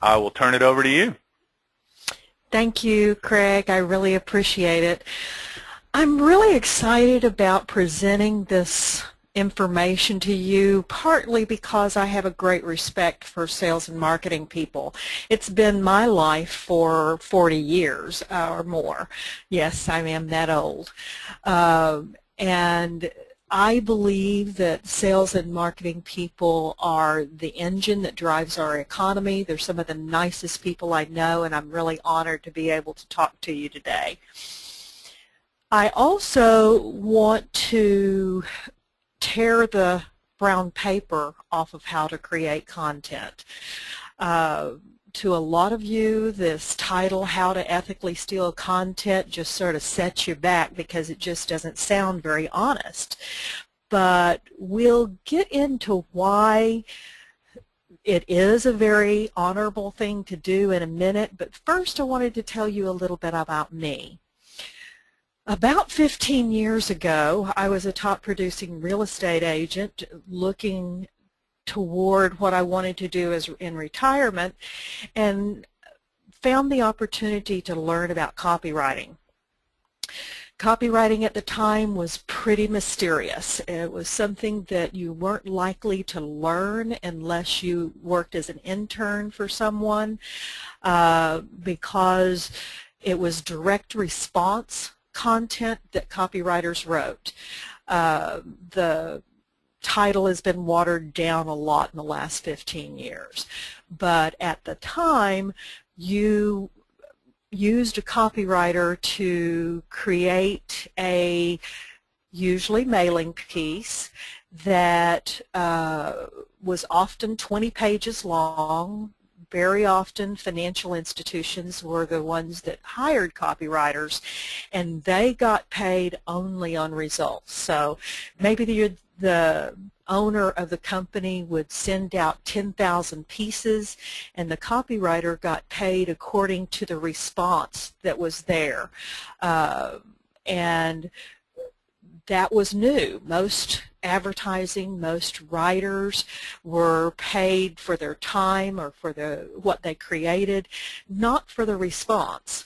I will turn it over to you. Thank you, Craig. I really appreciate it. I'm really excited about presenting this information to you, partly because I have a great respect for sales and marketing people. It's been my life for 40 years or more. Yes, I am that old. And I believe that sales and marketing people are the engine that drives our economy. They're some of the nicest people I know, and I'm really honored to be able to talk to you today. I also want to tear the brown paper off of how to create content. To a lot of you, this title, How to Ethically Steal Content, just sort of sets you back because it just doesn't sound very honest. But we'll get into why it is a very honorable thing to do in a minute. But first, I wanted to tell you a little bit about me. About 15 years ago, I was a top producing real estate agent looking toward what I wanted to do in retirement, and found the opportunity to learn about copywriting. Copywriting at the time was pretty mysterious. It was something that you weren't likely to learn unless you worked as an intern for someone, because it was direct response content that copywriters wrote. The title has been watered down a lot in the last 15 years. But at the time, you used a copywriter to create a usually mailing piece that was often 20 pages long. Very often financial institutions were the ones that hired copywriters, and they got paid only on results. So maybe the owner of the company would send out 10,000 pieces, and the copywriter got paid according to the response that was there. And that was new. Most advertising, most writers were paid for their time or for what they created, not for the response.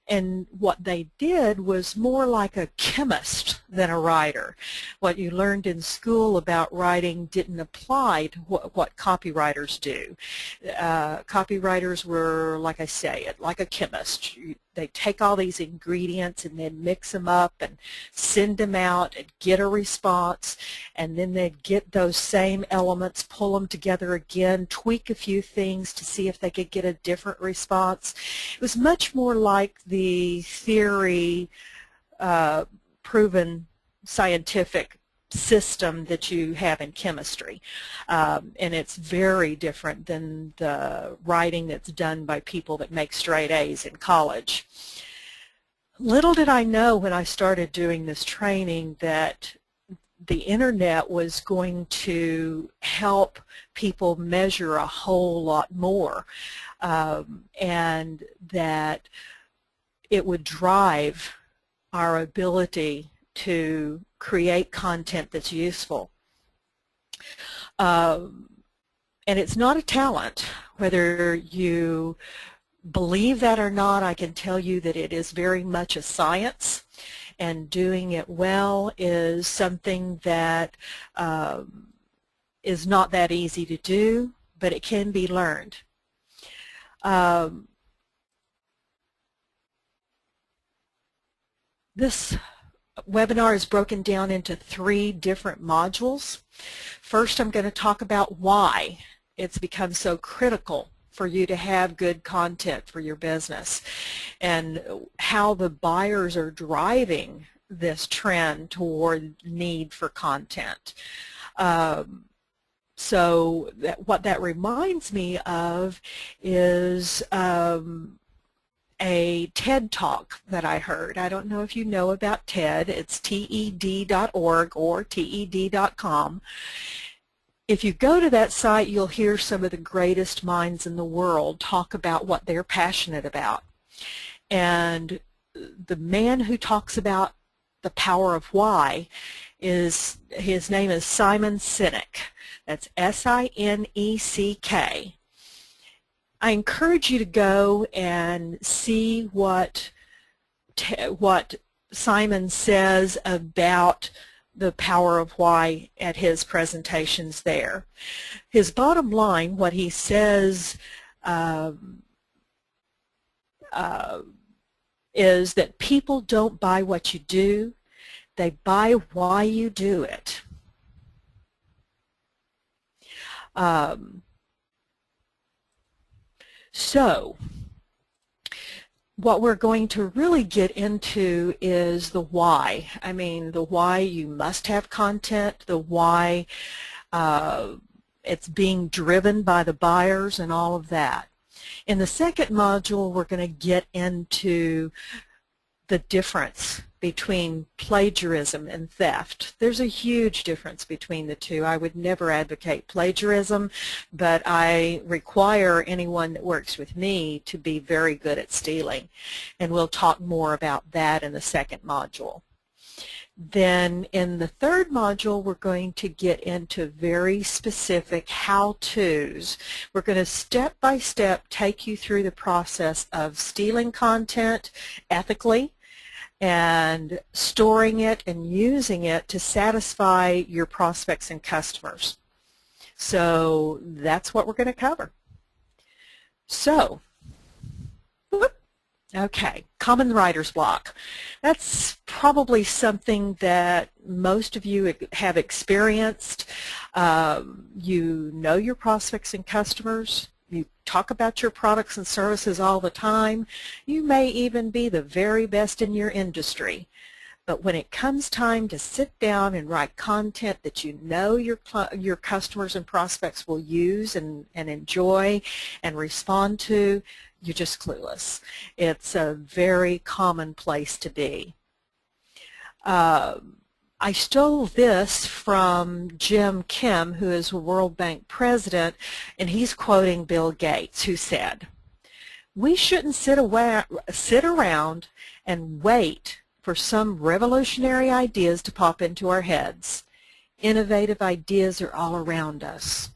And what they did was more like a chemist than a writer. What you learned in school about writing didn't apply to what copywriters do. Copywriters were, like I say, like a chemist. They take all these ingredients and then mix them up and send them out and get a response, and then they'd get those same elements, pull them together again, tweak a few things to see if they could get a different response. It was much more like the theory proven scientific system that you have in chemistry, and it's very different than the writing that's done by people that make straight A's in college. Little did I know when I started doing this training that the internet was going to help people measure a whole lot more, and that it would drive our ability to create content that's useful. And it's not a talent. Whether you believe that or not, I can tell you that it is very much a science, and doing it well is something that is not that easy to do, but it can be learned. This webinar is broken down into 3 different modules. First, I'm going to talk about why it's become so critical for you to have good content for your business, and how the buyers are driving this trend toward need for content. So what that reminds me of is a TED Talk that I heard. I don't know if you know about TED. It's TED.org or TED.com. If you go to that site, you'll hear some of the greatest minds in the world talk about what they're passionate about. And the man who talks about the power of why his name is Simon Sinek. That's S-I-N-E-C-K. I encourage you to go and see what Simon says about the power of why at his presentations there. His bottom line, what he says is that people don't buy what you do, they buy why you do it. So what we're going to really get into is the why. I mean, the why you must have content, the why it's being driven by the buyers and all of that. In the second module, we're going to get into the difference between plagiarism and theft. There's a huge difference between the two. I would never advocate plagiarism, but I require anyone that works with me to be very good at stealing. And we'll talk more about that in the second module. Then in the third module, we're going to get into very specific how-tos. We're going to step by step take you through the process of stealing content ethically and storing it and using it to satisfy your prospects and customers. So that's what we're going to cover. So, okay, common writer's block. That's probably something that most of you have experienced. You know your prospects and customers. You talk about your products and services all the time. You may even be the very best in your industry. But when it comes time to sit down and write content that you know your customers and prospects will use and enjoy and respond to, you're just clueless. It's a very common place to be. I stole this from Jim Kim, who is a World Bank president, and he's quoting Bill Gates, who said, "We shouldn't sit around and wait for some revolutionary ideas to pop into our heads. Innovative ideas are all around us."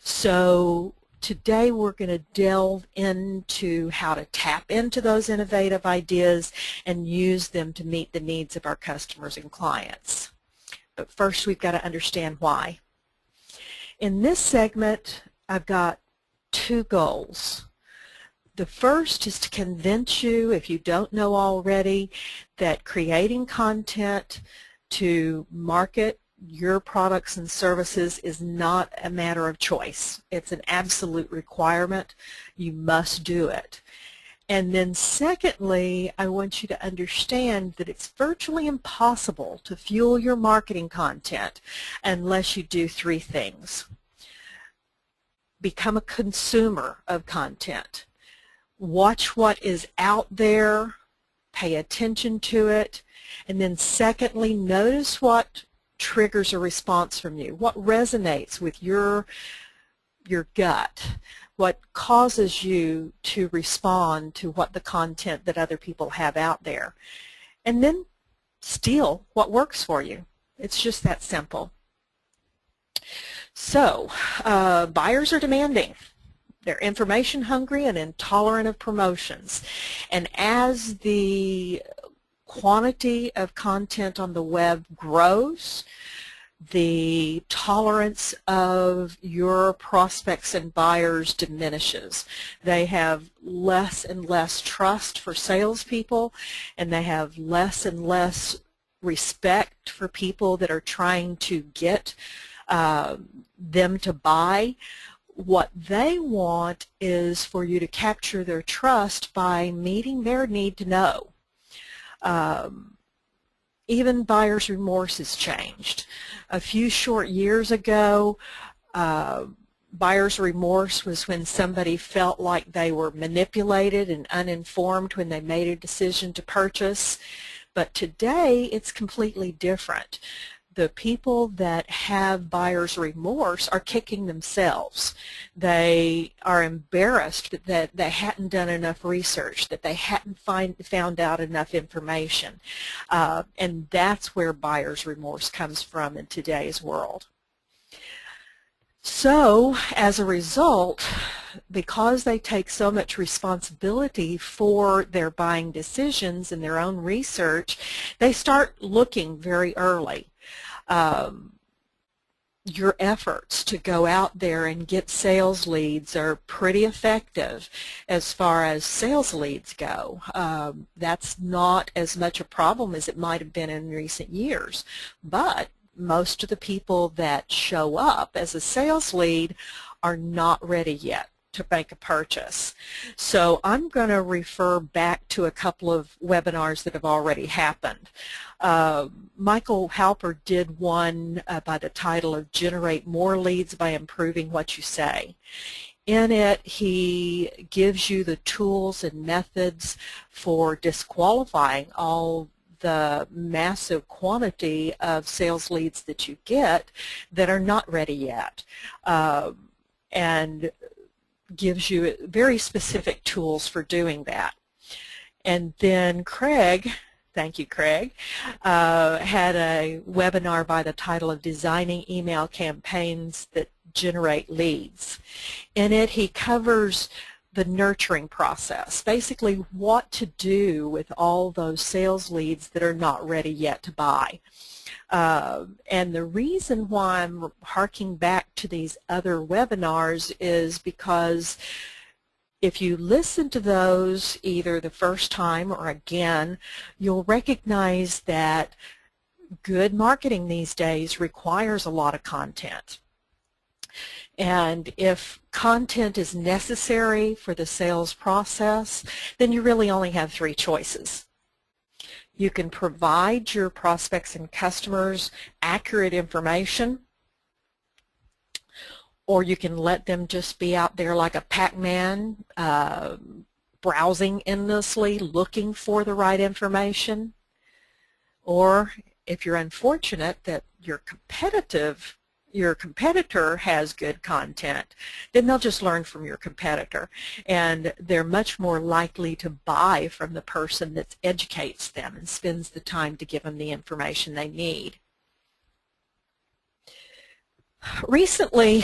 So today we're going to delve into how to tap into those innovative ideas and use them to meet the needs of our customers and clients. But first we've got to understand why. In this segment, I've got two goals. The first is to convince you, if you don't know already, that creating content to market your products and services is not a matter of choice. It's an absolute requirement. You must do it. And then secondly, I want you to understand that it's virtually impossible to fuel your marketing content unless you do three things. Become a consumer of content. Watch what is out there, pay attention to it, and then secondly, notice what triggers a response from you, what resonates with your gut, what causes you to respond to what the content that other people have out there, and then steal what works for you. It's just that simple. So, buyers are demanding. They're information hungry and intolerant of promotions. And as the quantity of content on the web grows, the tolerance of your prospects and buyers diminishes. They have less and less trust for salespeople, and they have less and less respect for people that are trying to get them to buy. What they want is for you to capture their trust by meeting their need to know. Even buyer's remorse has changed. A few short years ago, buyer's remorse was when somebody felt like they were manipulated and uninformed when they made a decision to purchase. But today, it's completely different. The people that have buyer's remorse are kicking themselves. They are embarrassed that they hadn't done enough research, that they hadn't found out enough information. And that's where buyer's remorse comes from in today's world. So, as a result, because they take so much responsibility for their buying decisions and their own research, they start looking very early. Your efforts to go out there and get sales leads are pretty effective as far as sales leads go. That's not as much a problem as it might have been in recent years, but most of the people that show up as a sales lead are not ready yet to make a purchase. So I'm going to refer back to a couple of webinars that have already happened. Michael Halper did one by the title of Generate More Leads by Improving What You Say. In it, he gives you the tools and methods for disqualifying all the massive quantity of sales leads that you get that are not ready yet, and gives you very specific tools for doing that. And then Craig, thank you Craig, had a webinar by the title of Designing Email Campaigns That Generate Leads. In it he covers the nurturing process, basically what to do with all those sales leads that are not ready yet to buy. And the reason why I'm harking back to these other webinars is because if you listen to those either the first time or again, you'll recognize that good marketing these days requires a lot of content. And if content is necessary for the sales process, then you really only have three choices. You can provide your prospects and customers accurate information, or you can let them just be out there like a Pac-Man, browsing endlessly, looking for the right information. Or if you're unfortunate that your competitor has good content, then they'll just learn from your competitor, and they're much more likely to buy from the person that educates them and spends the time to give them the information they need. Recently,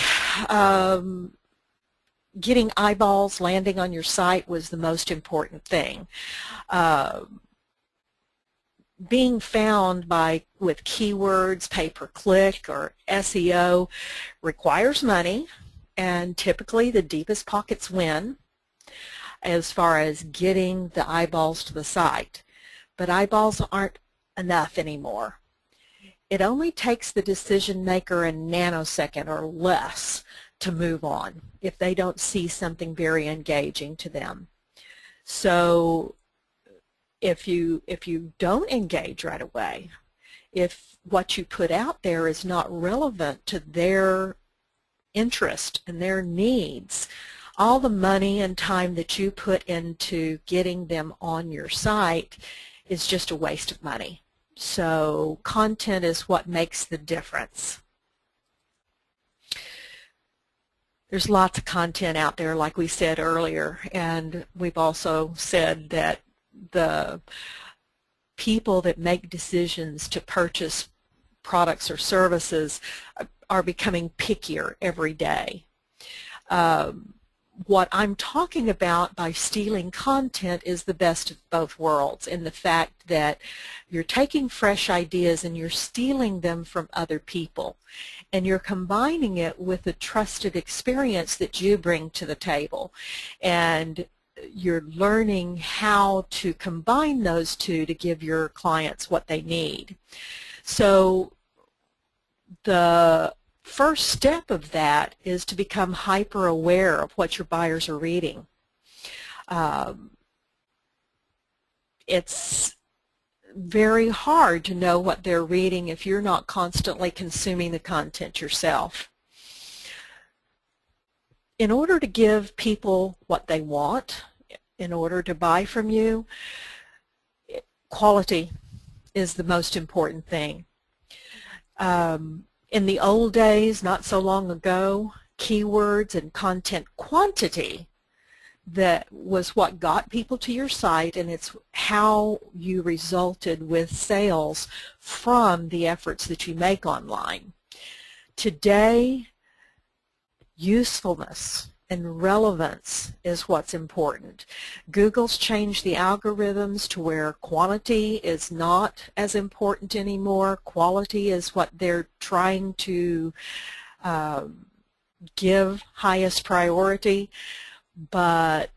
getting eyeballs landing on your site was the most important thing. Being found with keywords, pay-per-click, or SEO requires money, and typically the deepest pockets win as far as getting the eyeballs to the site. But eyeballs aren't enough anymore. It only takes the decision maker a nanosecond or less to move on if they don't see something very engaging to them. So if you don't engage right away, if what you put out there is not relevant to their interest and their needs, all the money and time that you put into getting them on your site is just a waste of money. So content is what makes the difference. There's lots of content out there, like we said earlier, and we've also said that the people that make decisions to purchase products or services are becoming pickier every day. What I'm talking about by stealing content is the best of both worlds, in the fact that you're taking fresh ideas and you're stealing them from other people, and you're combining it with the trusted experience that you bring to the table, and you're learning how to combine those two to give your clients what they need. So the first step of that is to become hyper aware of what your buyers are reading. It's very hard to know what they're reading if you're not constantly consuming the content yourself. In order to give people what they want, in order to buy from you, quality is the most important thing. In the old days, not so long ago, keywords and content quantity that was what got people to your site, and it's how you resulted with sales from the efforts that you make online. Today, usefulness and relevance is what's important. Google's changed the algorithms to where quantity is not as important anymore. Quality is what they're trying to give highest priority. But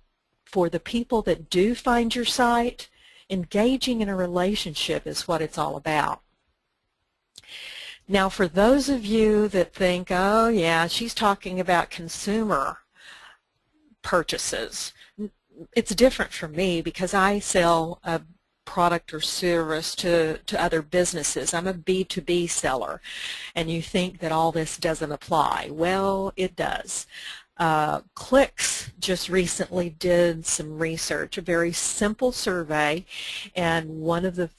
for the people that do find your site, engaging in a relationship is what it's all about. Now, for those of you that think, oh yeah, she's talking about consumer purchases, it's different for me because I sell a product or service to other businesses. I'm a B2B seller, and you think that all this doesn't apply. Well, it does. Clicks just recently did some research, a very simple survey, and one of the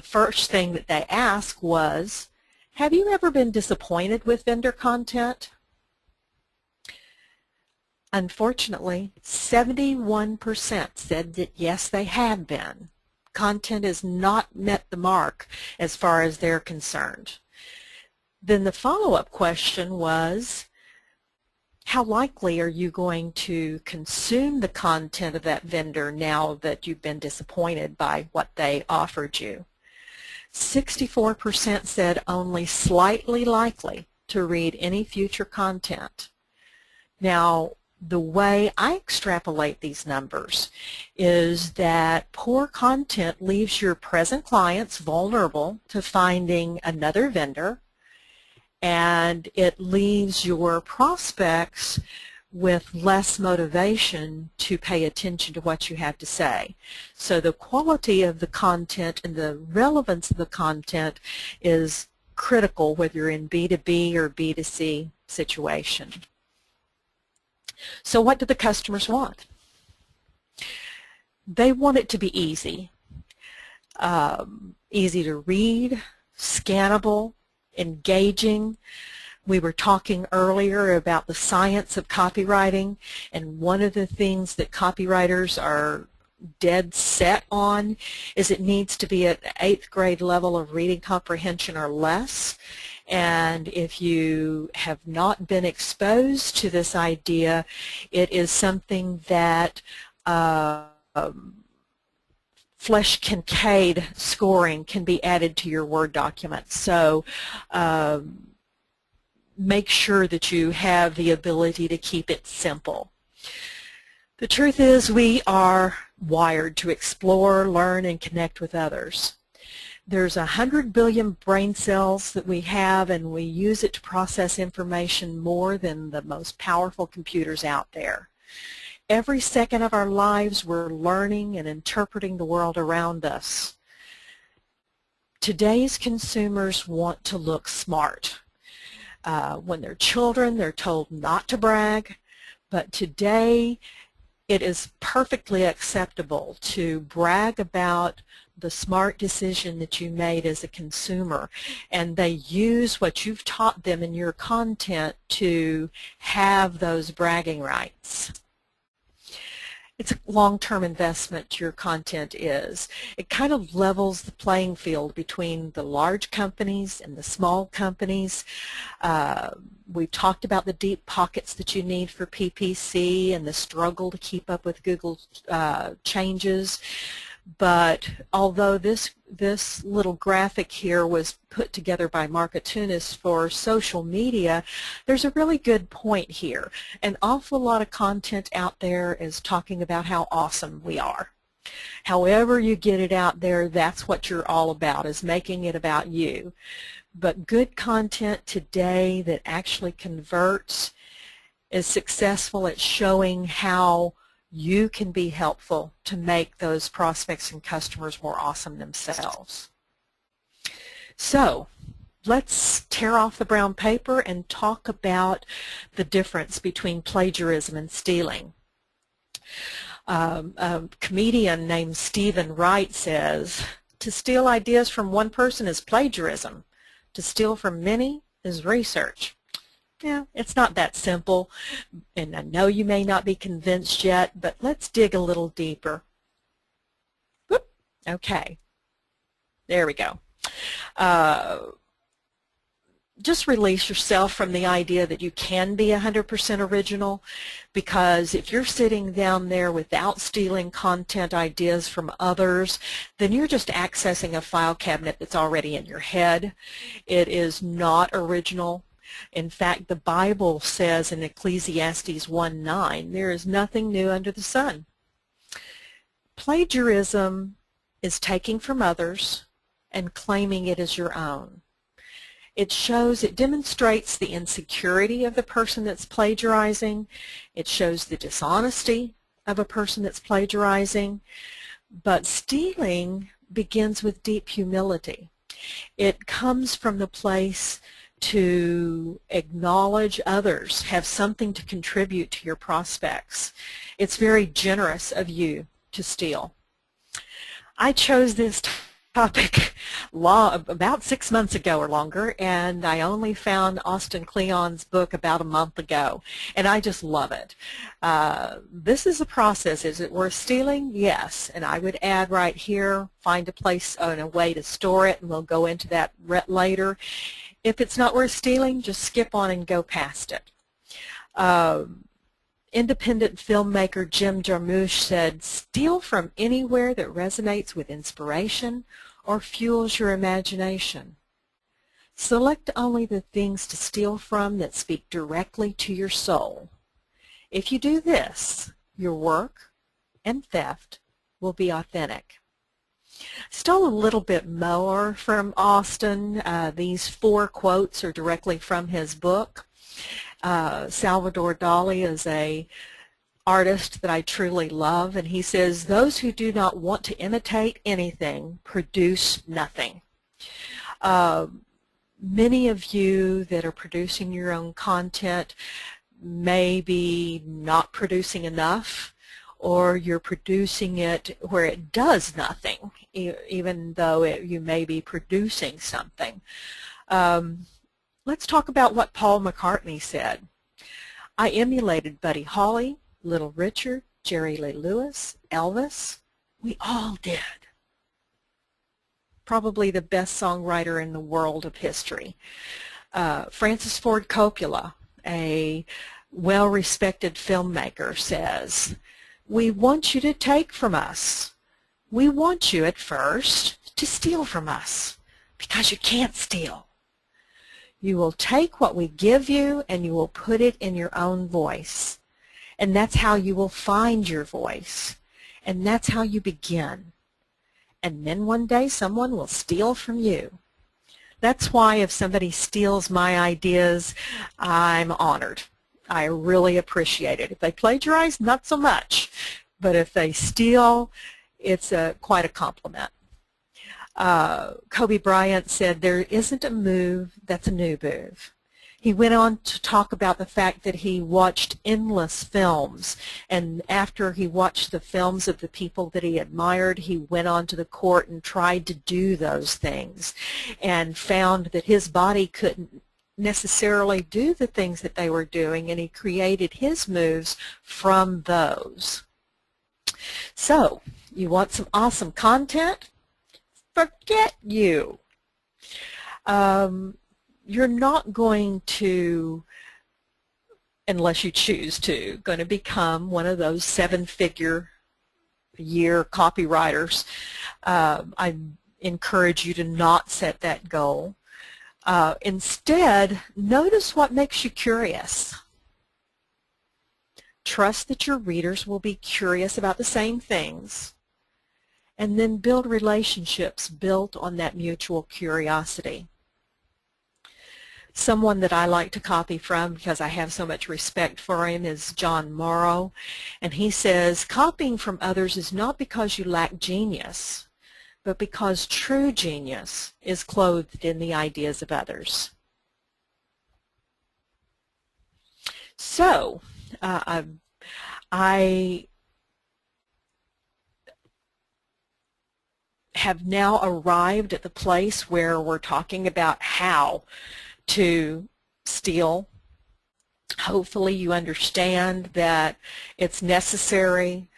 first thing that they asked was, have you ever been disappointed with vendor content? Unfortunately, 71% said that yes, they have been. Content has not met the mark as far as they're concerned. Then the follow-up question was, how likely are you going to consume the content of that vendor now that you've been disappointed by what they offered you? 64% said only slightly likely to read any future content. Now, the way I extrapolate these numbers is that poor content leaves your present clients vulnerable to finding another vendor, and it leaves your prospects with less motivation to pay attention to what you have to say. So the quality of the content and the relevance of the content is critical whether you're in B2B or B2C situation. So what do the customers want? They want it to be easy. Easy to read, scannable, engaging. We were talking earlier about the science of copywriting, and one of the things that copywriters are dead set on is it needs to be at 8th grade level of reading comprehension or less. And if you have not been exposed to this idea, it is something that Flesch Kincaid scoring can be added to your Word document. So make sure that you have the ability to keep it simple. The truth is we are wired to explore, learn, and connect with others. There's 100 billion brain cells that we have, and we use it to process information more than the most powerful computers out there. Every second of our lives we're learning and interpreting the world around us. Today's consumers want to look smart. When they're children, they're told not to brag, but today it is perfectly acceptable to brag about the smart decision that you made as a consumer, and they use what you've taught them in your content to have those bragging rights. It's a long-term investment, your content is. It kind of levels the playing field between the large companies and the small companies. We've talked about the deep pockets that you need for PPC and the struggle to keep up with Google changes. But although this little graphic here was put together by Markatunis for social media, there's a really good point here. An awful lot of content out there is talking about how awesome we are. However you get it out there, that's what you're all about, is making it about you. But good content today that actually converts is successful at showing how you can be helpful to make those prospects and customers more awesome themselves. So let's tear off the brown paper and talk about the difference between plagiarism and stealing. A comedian named Stephen Wright says, to steal ideas from one person is plagiarism. To steal from many is research. Yeah, it's not that simple, and I know you may not be convinced yet, but let's dig a little deeper. Whoop. Okay, there we go. just release yourself from the idea that you can be 100% original, because if you're sitting down there without stealing content ideas from others, then you're just accessing a file cabinet that's already in your head. It is not original. In fact, the Bible says in Ecclesiastes 1:9, there is nothing new under the sun. Plagiarism is taking from others and claiming it as your own. It demonstrates the insecurity of the person that's plagiarizing. It shows the dishonesty of a person that's plagiarizing. But stealing begins with deep humility. It comes from the place to acknowledge others have something to contribute to your prospects. It's very generous of you to steal. I chose this topic about 6 months ago or longer, and I only found Austin Kleon's book about a month ago, and I just love it. This is a process. Is it worth stealing? Yes, and I would add right here, find a place and a way to store it, and we'll go into that later. If it's not worth stealing, just skip on and go past it. Independent filmmaker Jim Jarmusch said, "Steal from anywhere that resonates with inspiration or fuels your imagination. Select only the things to steal from that speak directly to your soul. If you do this, your work and theft will be authentic." Stole a little bit more from Austin. These 4 quotes are directly from his book. Salvador Dali is an artist that I truly love, and he says, "Those who do not want to imitate anything produce nothing." Many of you that are producing your own content may be not producing enough, or you're producing it where it does nothing, even though you may be producing something. Let's talk about what Paul McCartney said. "I emulated Buddy Holly, Little Richard, Jerry Lee Lewis, Elvis. We all did." Probably the best songwriter in the world of history. Francis Ford Coppola, a well-respected filmmaker, says, "We want you to take from us. We want you at first to steal from us, because you can't steal. You will take what we give you and you will put it in your own voice. And that's how you will find your voice. And that's how you begin. And then one day someone will steal from you." That's why if somebody steals my ideas, I'm honored. I really appreciate it. If they plagiarize, not so much. But if they steal, it's quite a compliment. Kobe Bryant said, "There isn't a move that's a new move." He went on to talk about the fact that he watched endless films, and after he watched the films of the people that he admired, he went onto the court and tried to do those things and found that his body couldn't necessarily do the things that they were doing, and he created his moves from those. So, you want some awesome content? Forget you. You're not going to, unless you choose to, going to become one of those 7-figure-a-year copywriters. I encourage you to not set that goal. Instead, notice what makes you curious. Trust that your readers will be curious about the same things, and then build relationships built on that mutual curiosity. Someone that I like to copy from, because I have so much respect for him, is John Morrow, and he says, "Copying from others is not because you lack genius, but because true genius is clothed in the ideas of others." So, I have now arrived at the place where we're talking about how to steal. Hopefully you understand that it's necessary.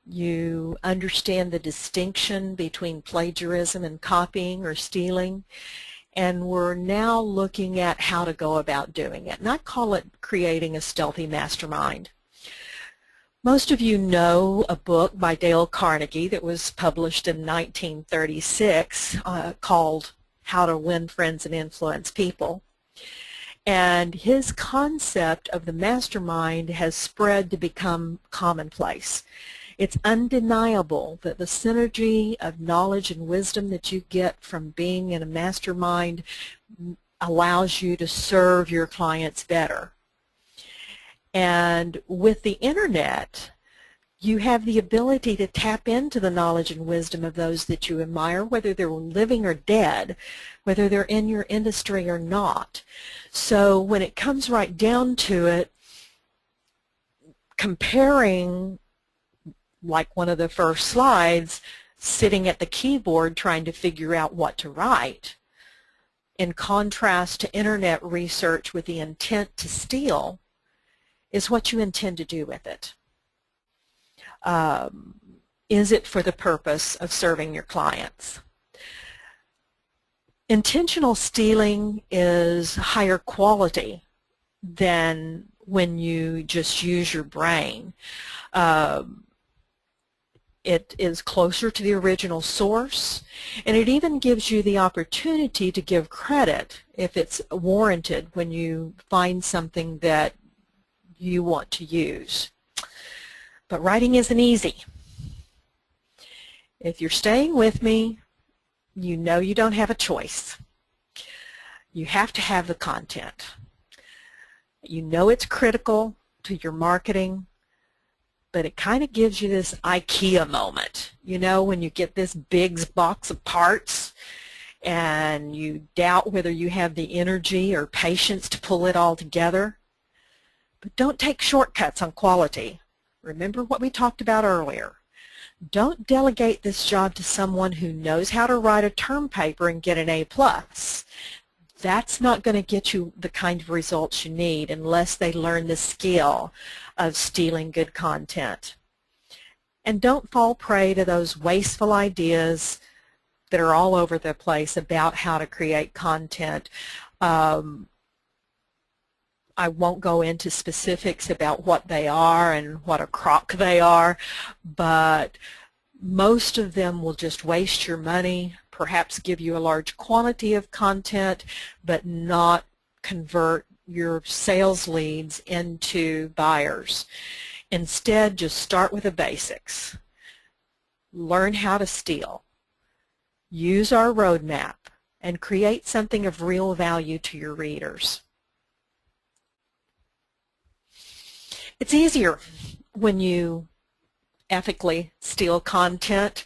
You understand the distinction between plagiarism and copying or stealing. and we're now looking at how to go about doing it. And I call it creating a stealthy mastermind. Most of you know a book by Dale Carnegie that was published in 1936 called How to Win Friends and Influence People. And his concept of the mastermind has spread to become commonplace. It's undeniable that the synergy of knowledge and wisdom that you get from being in a mastermind allows you to serve your clients better. And with the internet, you have the ability to tap into the knowledge and wisdom of those that you admire, whether they're living or dead, whether they're in your industry or not. So when it comes right down to it, comparing, like one of the first slides, sitting at the keyboard trying to figure out what to write, in contrast to internet research with the intent to steal, is what you intend to do with it. Is it for the purpose of serving your clients? Intentional stealing is higher quality than when you just use your brain. It is closer to the original source, and it even gives you the opportunity to give credit if it's warranted when you find something that you want to use. But writing isn't easy. If you're staying with me, you know you don't have a choice. You have to have the content. You know it's critical to your marketing, but it kind of gives you this IKEA moment. You know, when you get this big box of parts and you doubt whether you have the energy or patience to pull it all together. But don't take shortcuts on quality. Remember what we talked about earlier. Don't delegate this job to someone who knows how to write a term paper and get an A+. That's not going to get you the kind of results you need unless they learn the skill of stealing good content. And don't fall prey to those wasteful ideas that are all over the place about how to create content. I won't go into specifics about what they are and what a crock they are, but most of them will just waste your money, perhaps give you a large quantity of content, but not convert your sales leads into buyers. Instead, just start with the basics. Learn how to steal. Use our roadmap and create something of real value to your readers. It's easier when you ethically steal content.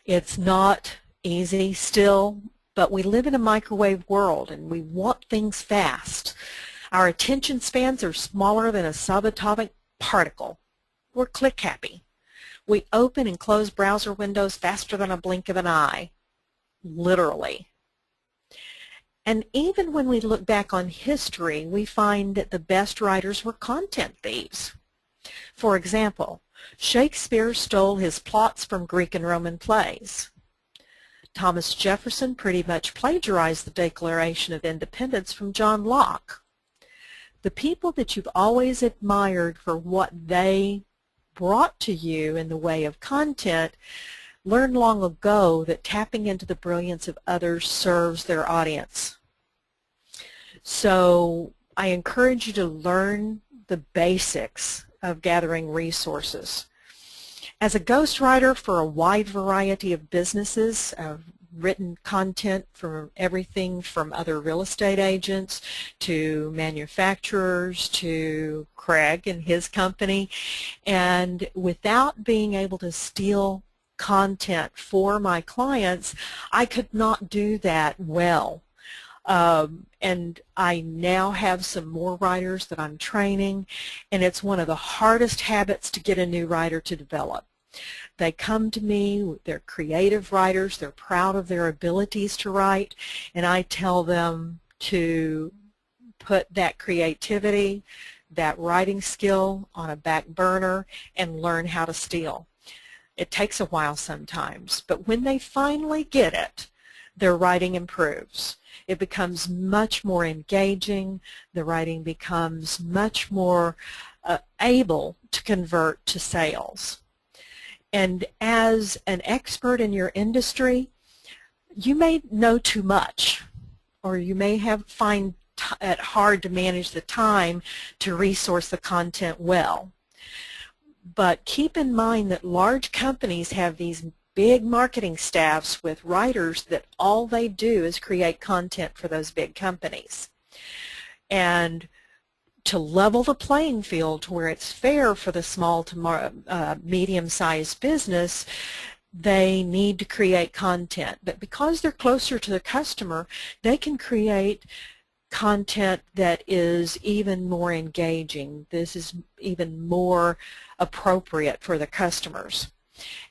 It's not easy still, but we live in a microwave world and we want things fast. Our attention spans are smaller than a subatomic particle. We're click happy. We open and close browser windows faster than a blink of an eye, literally. And even when we look back on history, we find that the best writers were content thieves. For example, Shakespeare stole his plots from Greek and Roman plays. Thomas Jefferson pretty much plagiarized the Declaration of Independence from John Locke. The people that you've always admired for what they brought to you in the way of content learned long ago that tapping into the brilliance of others serves their audience. So I encourage you to learn the basics of gathering resources. As a ghostwriter for a wide variety of businesses, I've written content for everything from other real estate agents to manufacturers to Craig and his company, and without being able to steal content for my clients, I could not do that well. And I now have some more writers that I'm training, and it's one of the hardest habits to get a new writer to develop. They come to me, they're creative writers, they're proud of their abilities to write, and I tell them to put that creativity, that writing skill on a back burner and learn how to steal. It takes a while sometimes, but when they finally get it, their writing improves. It becomes much more engaging. The writing becomes much more able to convert to sales. And as an expert in your industry, you may know too much, or you may find it hard to manage the time to resource the content well. But keep in mind that large companies have these big marketing staffs with writers that all they do is create content for those big companies. And to level the playing field to where it's fair for the small to medium-sized business, they need to create content. But because they're closer to the customer, they can create content that is even more engaging. This is even more appropriate for the customers.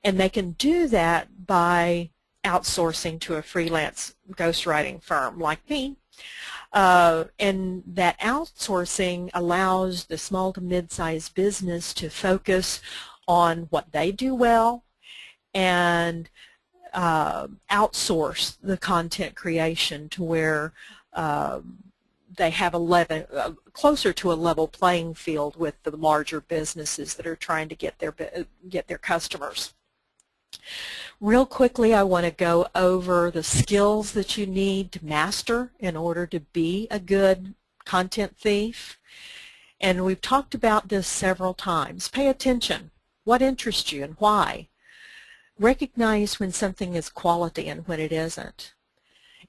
And they can do that by outsourcing to a freelance ghostwriting firm like me. And that outsourcing allows the small to mid-sized business to focus on what they do well and outsource the content creation to where they have closer to a level playing field with the larger businesses that are trying to get their customers. Real quickly, I want to go over the skills that you need to master in order to be a good content thief. And we've talked about this several times. Pay attention. What interests you and why? Recognize when something is quality and when it isn't.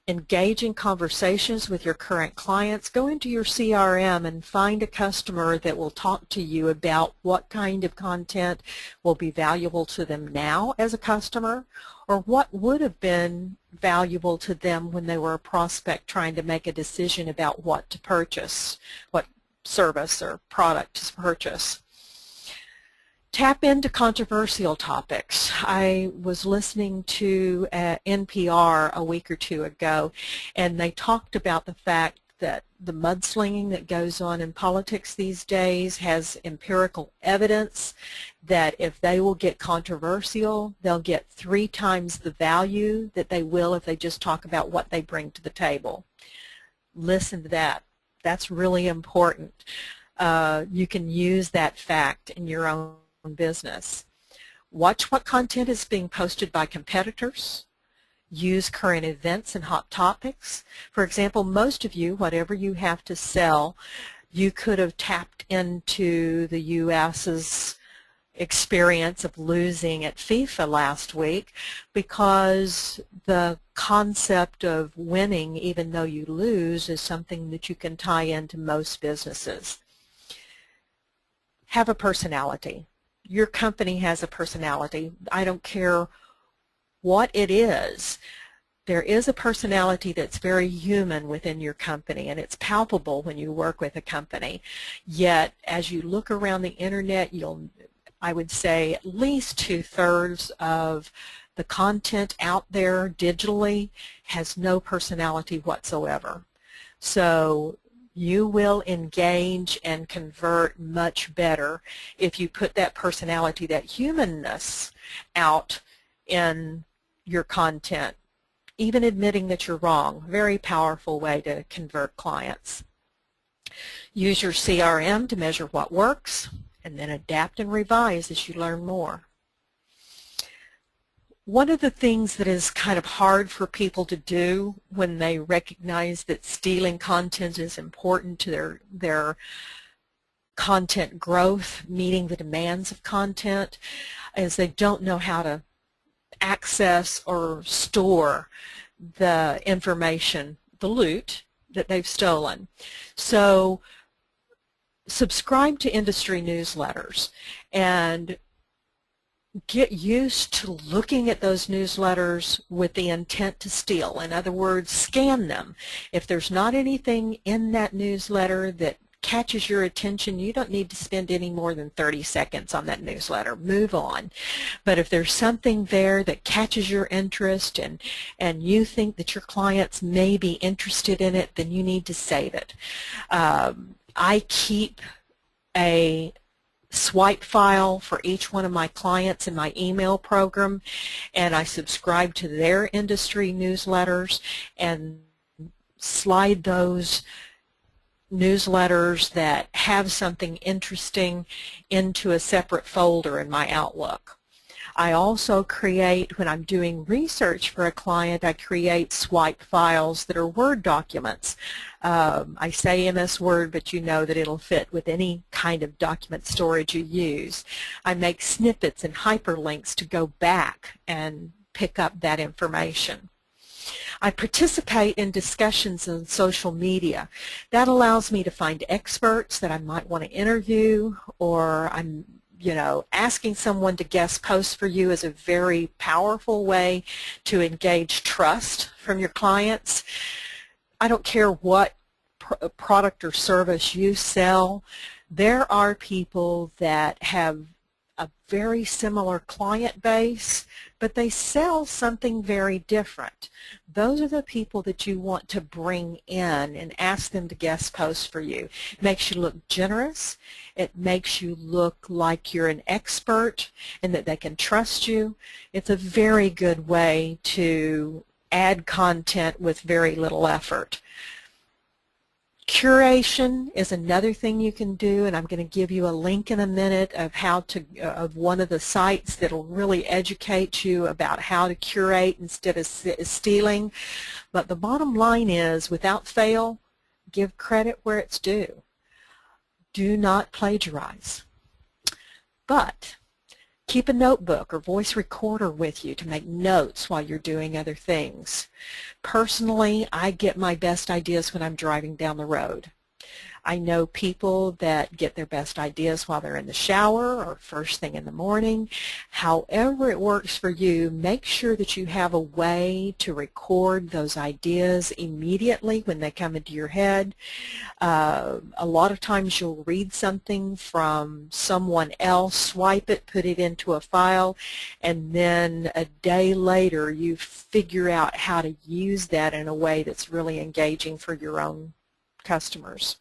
Engage in conversations with your current clients. Go into your CRM and find a customer that will talk to you about what kind of content will be valuable to them now as a customer, or what would have been valuable to them when they were a prospect trying to make a decision about what to purchase, what service or product to purchase. Tap into controversial topics. I was listening to NPR a week or two ago, and they talked about the fact that the mudslinging that goes on in politics these days has empirical evidence that if they will get controversial, they'll get 3 times the value that they will if they just talk about what they bring to the table. Listen to that. That's really important. You can use that fact in your own business. Watch what content is being posted by competitors. Use current events and hot topics. For example, most of you, whatever you have to sell, you could have tapped into the U.S.'s experience of losing at FIFA last week, because the concept of winning even though you lose is something that you can tie into most businesses. Have a personality. Your company has a personality. I don't care what it is. There is a personality that's very human within your company, and it's palpable when you work with a company. Yet, as you look around the internet, I would say at least 2/3 of the content out there digitally has no personality whatsoever. So you will engage and convert much better if you put that personality, that humanness out in your content. Even admitting that you're wrong, very powerful way to convert clients. Use your CRM to measure what works, and then adapt and revise as you learn more. One of the things that is kind of hard for people to do when they recognize that stealing content is important to their content growth, meeting the demands of content, is they don't know how to access or store the information, the loot that they've stolen. So subscribe to industry newsletters and get used to looking at those newsletters with the intent to steal. In other words, scan them. If there's not anything in that newsletter that catches your attention, you don't need to spend any more than 30 seconds on that newsletter. Move on. But if there's something there that catches your interest and you think that your clients may be interested in it, then you need to save it. I keep a swipe file for each one of my clients in my email program, and I subscribe to their industry newsletters and slide those newsletters that have something interesting into a separate folder in my Outlook. I also create, when I'm doing research for a client, I create swipe files that are Word documents. I say MS Word, but you know that it'll fit with any kind of document storage you use. I make snippets and hyperlinks to go back and pick up that information. I participate in discussions on social media. That allows me to find experts that I might want to interview, or asking someone to guest post for you is a very powerful way to engage trust from your clients. I don't care what product or service you sell, there are people that have a very similar client base, but they sell something very different. Those are the people that you want to bring in and ask them to guest post for you. It makes you look generous. It makes you look like you're an expert and that they can trust you. It's a very good way to add content with very little effort. Curation is another thing you can do, and I'm going to give you a link in a minute of of one of the sites that will really educate you about how to curate instead of stealing. But the bottom line is, without fail, give credit where it's due. Do not plagiarize. But keep a notebook or voice recorder with you to make notes while you're doing other things. Personally, I get my best ideas when I'm driving down the road. I know people that get their best ideas while they're in the shower or first thing in the morning. However it works for you, make sure that you have a way to record those ideas immediately when they come into your head. A lot of times you'll read something from someone else, swipe it, put it into a file, and then a day later you figure out how to use that in a way that's really engaging for your own customers.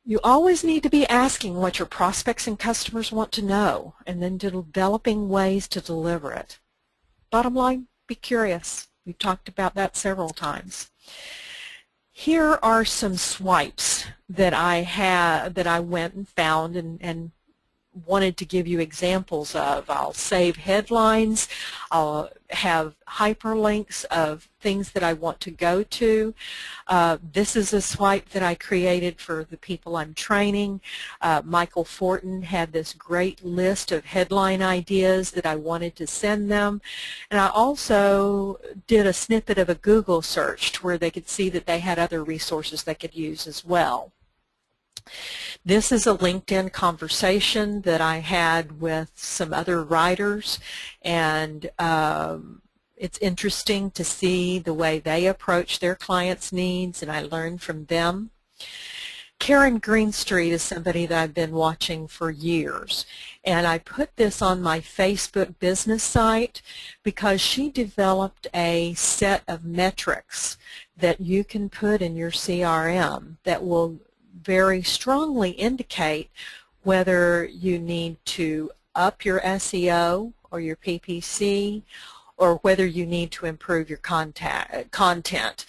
You always need to be asking what your prospects and customers want to know, and then developing ways to deliver it. Bottom line, be curious. We've talked about that several times. Here are some swipes that I went and found and wanted to give you examples of. I'll save headlines. I'll have hyperlinks of things that I want to go to. This is a swipe that I created for the people I'm training. Michael Fortin had this great list of headline ideas that I wanted to send them. And I also did a snippet of a Google search to where they could see that they had other resources they could use as well. This is a LinkedIn conversation that I had with some other writers, and it's interesting to see the way they approach their clients' needs, and I learned from them. Karen Greenstreet is somebody that I've been watching for years, and I put this on my Facebook business site because she developed a set of metrics that you can put in your CRM that will very strongly indicate whether you need to up your SEO or your PPC, or whether you need to improve your content.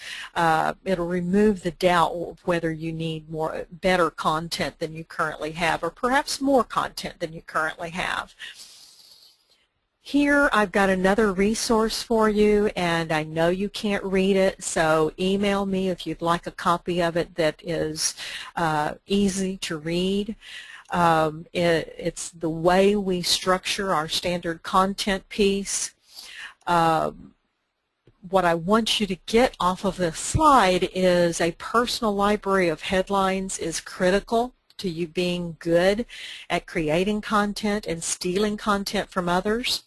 It'll remove the doubt of whether you need better content than you currently have, or perhaps more content than you currently have. Here I've got another resource for you, and I know you can't read it, so email me if you'd like a copy of it that is easy to read. It's the way we structure our standard content piece. What I want you to get off of this slide is a personal library of headlines is critical to you being good at creating content and stealing content from others.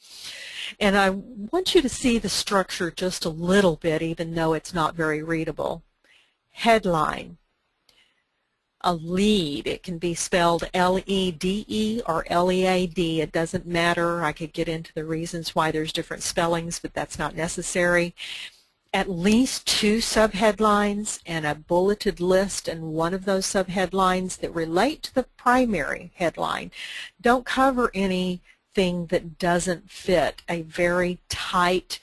And I want you to see the structure just a little bit, even though it's not very readable. Headline. A lead. It can be spelled L-E-D-E or L-E-A-D. It doesn't matter. I could get into the reasons why there's different spellings, but that's not necessary. at least 2 subheadlines and a bulleted list and one of those subheadlines that relate to the primary headline. Don't cover anything that doesn't fit a very tight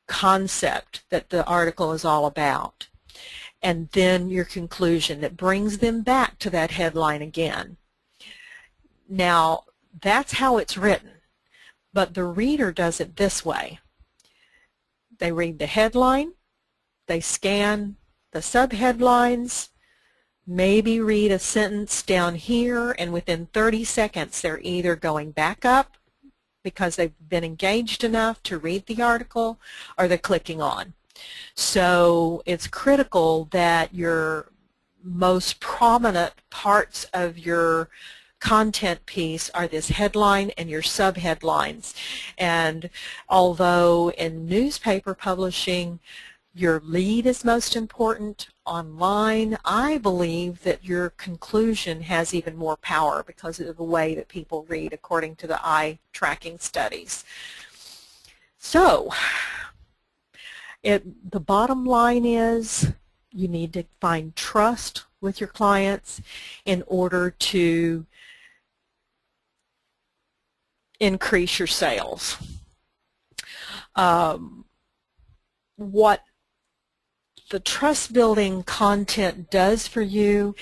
concept that the article is all about. And then your conclusion that brings them back to that headline again. Now, that's how it's written, but the reader does it this way. They read the headline, they scan the subheadlines, maybe read a sentence down here, and within 30 seconds they're either going back up because they've been engaged enough to read the article, or they're clicking on. So it's critical that your most prominent parts of your content piece are this headline and your subheadlines. And although in newspaper publishing your lead is most important, online I believe that your conclusion has even more power because of the way that people read according to the eye tracking studies. So the bottom line is you need to find trust with your clients in order to increase your sales. What the trust building content does for you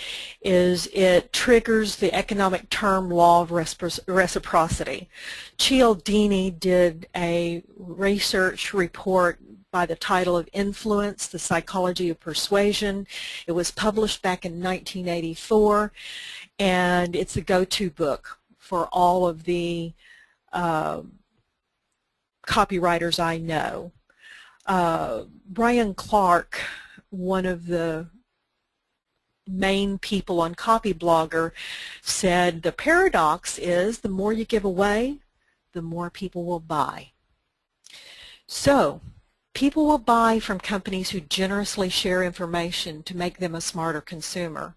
is it triggers the economic term law of reciprocity. Cialdini did a research report by the title of Influence, the Psychology of Persuasion. It was published back in 1984, and it's a go-to book for all of the copywriters I know. Brian Clark, one of the main people on Copy Blogger, said the paradox is the more you give away, the more people will buy. So people will buy from companies who generously share information to make them a smarter consumer.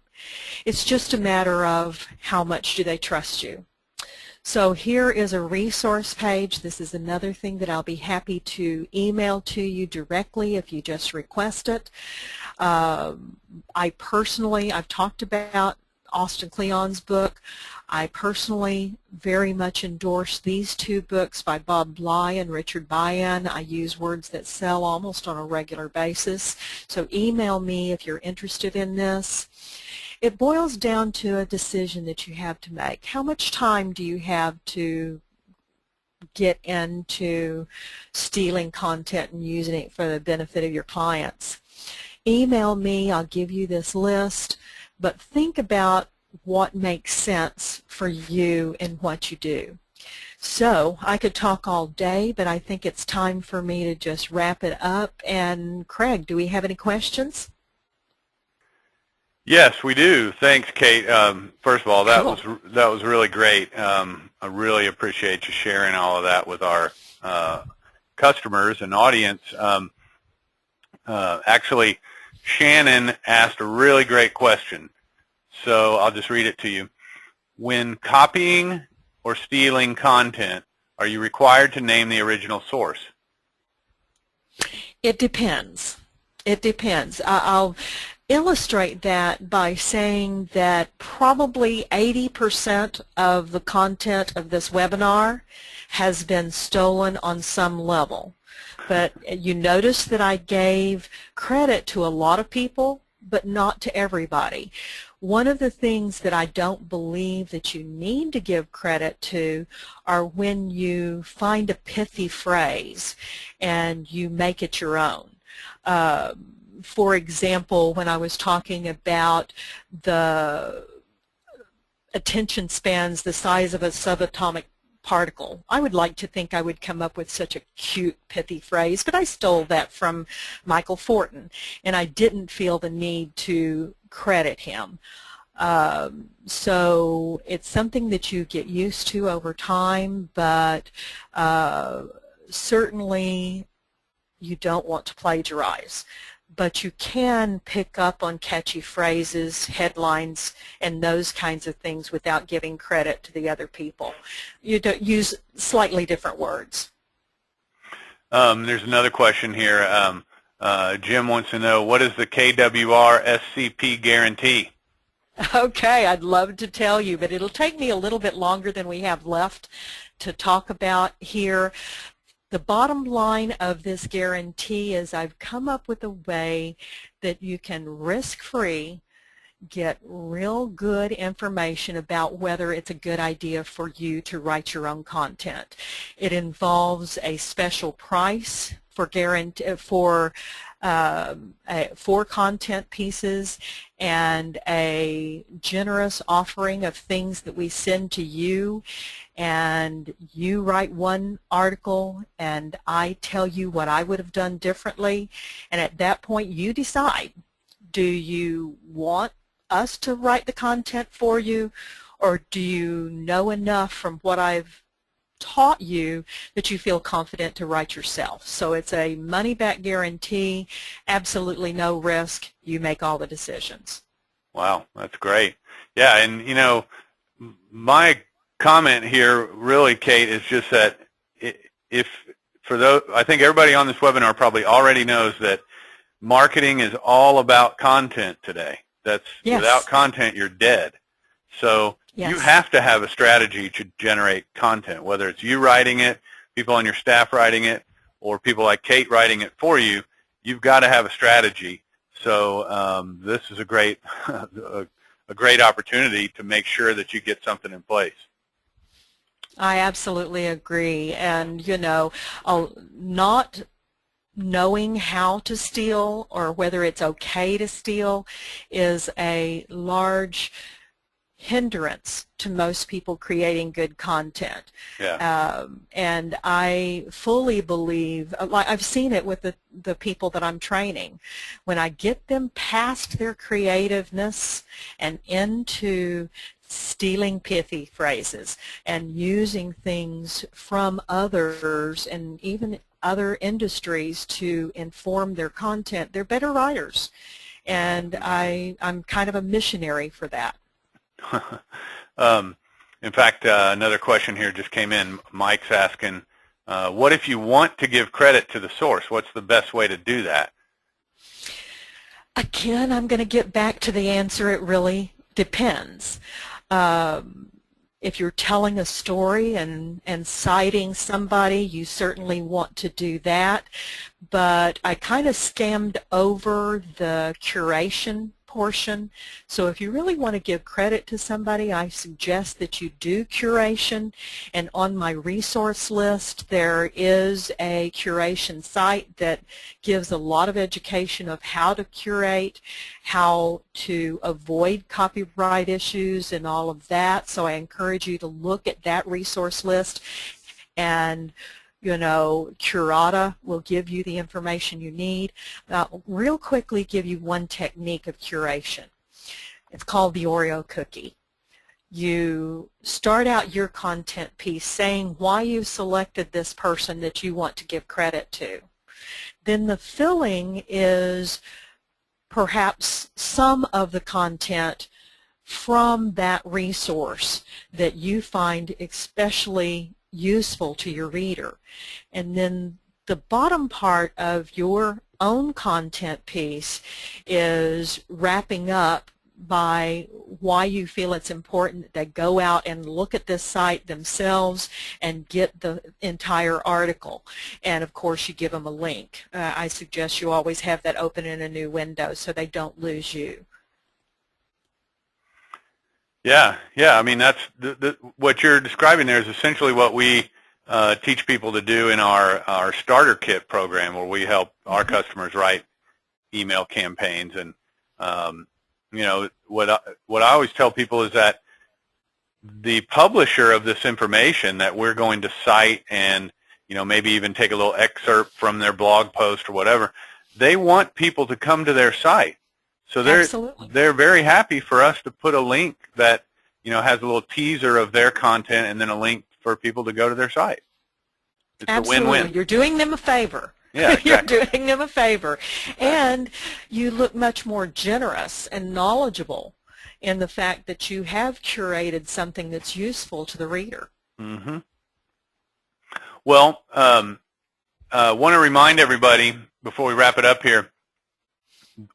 It's just a matter of how much do they trust you. So here is a resource page. This is another thing that I'll be happy to email to you directly if you just request it. I've talked about Austin Kleon's book. I personally very much endorse these 2 books by Bob Bly and Richard Bayan. I use words that sell almost on a regular basis. So email me if you're interested in this. It boils down to a decision that you have to make. How much time do you have to get into stealing content and using it for the benefit of your clients? Email me, I'll give you this list, but think about what makes sense for you and what you do. So I could talk all day, but I think it's time for me to just wrap it up. And Craig, do we have any questions? Yes, we do. Thanks, Kate. First of all, that was really great. I really appreciate you sharing all of that with our customers and audience. Actually, Shannon asked a really great question, so I'll just read it to you. When copying or stealing content, are you required to name the original source? It depends. It depends. I'll illustrate that by saying that probably 80% of the content of this webinar has been stolen on some level. But you notice that I gave credit to a lot of people, but not to everybody. One of the things that I don't believe that you need to give credit to are when you find a pithy phrase and you make it your own. For example, when I was talking about the attention spans the size of a subatomic particle, I would like to think I would come up with such a cute, pithy phrase, but I stole that from Michael Fortin, and I didn't feel the need to credit him. So it's something that you get used to over time, but certainly you don't want to plagiarize. But you can pick up on catchy phrases, headlines, and those kinds of things without giving credit to the other people. You don't use slightly different words. There's another question here. Jim wants to know, what is the KWR SCP guarantee? Okay, I'd love to tell you, but it'll take me a little bit longer than we have left to talk about here. The bottom line of this guarantee is I've come up with a way that you can risk-free get real good information about whether it's a good idea for you to write your own content. It involves a special price for content pieces and a generous offering of things that we send to you, and you write one article and I tell you what I would have done differently, and at that point you decide, do you want us to write the content for you, or do you know enough from what I've taught you that you feel confident to write yourself? So it's a money-back guarantee, absolutely no risk. You make all the decisions. Wow, that's great. Yeah, and you know, my comment here really, Kate, is just that I think everybody on this webinar probably already knows that marketing is all about content today. That's yes. Without content, you're dead. So yes. You have to have a strategy to generate content, whether it's you writing it, people on your staff writing it, or people like Kate writing it for you. You've got to have a strategy. So this is a great a great opportunity to make sure that you get something in place. I absolutely agree. And you know, not knowing how to steal or whether it's okay to steal is a large hindrance to most people creating good content. Yeah. And I fully believe, like I've seen it with the people that I'm training, when I get them past their creativeness and into stealing pithy phrases and using things from others and even other industries to inform their content, they're better writers. And I'm kind of a missionary for that. In fact, another question here just came in. Mike's asking, what if you want to give credit to the source? What's the best way to do that? Again, I'm going to get back to the answer, it really depends. If you're telling a story and citing somebody, you certainly want to do that. But I kind of skimmed over the curation portion. So if you really want to give credit to somebody, I suggest that you do curation. And on my resource list, there is a curation site that gives a lot of education of how to curate, how to avoid copyright issues and all of that. So I encourage you to look at that resource list, and you know, Curata will give you the information you need. Real quickly give you one technique of curation. It's called the Oreo cookie. You start out your content piece saying why you selected this person that you want to give credit to. Then the filling is perhaps some of the content from that resource that you find especially useful to your reader. And then the bottom part of your own content piece is wrapping up by why you feel it's important that they go out and look at this site themselves and get the entire article. And of course you give them a link. I suggest you always have that open in a new window so they don't lose you. Yeah. I mean, that's what you're describing there is essentially what we teach people to do in our starter kit program, where we help our customers write email campaigns. And you know, what I always tell people is that the publisher of this information that we're going to cite and, you know, maybe even take a little excerpt from their blog post or whatever, they want people to come to their site. So they're very happy for us to put a link that, you know, has a little teaser of their content and then a link for people to go to their site. It's Absolutely. a win-win. You're doing them a favor. Yeah, exactly. You're doing them a favor. And you look much more generous and knowledgeable in the fact that you have curated something that's useful to the reader. Mm-hmm. Well, want to remind everybody before we wrap it up here,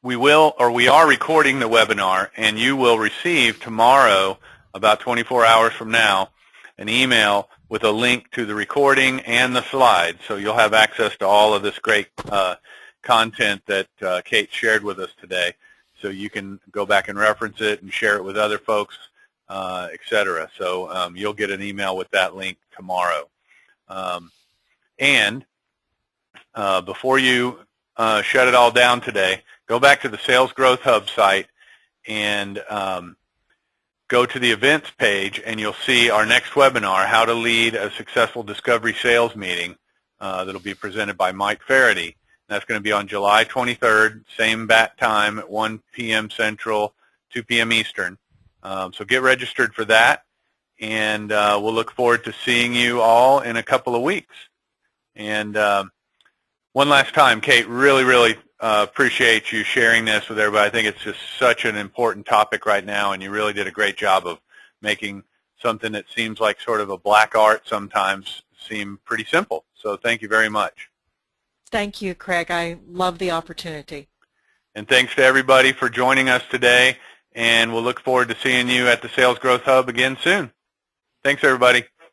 we are recording the webinar, and you will receive tomorrow, about 24 hours from now, an email with a link to the recording and the slides. So you'll have access to all of this great content that Kate shared with us today. So you can go back and reference it and share it with other folks, etc. So you'll get an email with that link tomorrow. And before you shut it all down today, go back to the Sales Growth Hub site and go to the events page, and you'll see our next webinar, How to Lead a Successful Discovery Sales Meeting, that'll be presented by Mike Faraday. That's going to be on July 23rd, same bat time at 1 p.m. Central, 2 p.m. Eastern. So get registered for that, and we'll look forward to seeing you all in a couple of weeks. And one last time, Kate, really appreciate you sharing this with everybody. I think it's just such an important topic right now, and you really did a great job of making something that seems like sort of a black art sometimes seem pretty simple. So thank you very much. Thank you, Craig. I love the opportunity. And thanks to everybody for joining us today, and we'll look forward to seeing you at the Sales Growth Hub again soon. Thanks, everybody.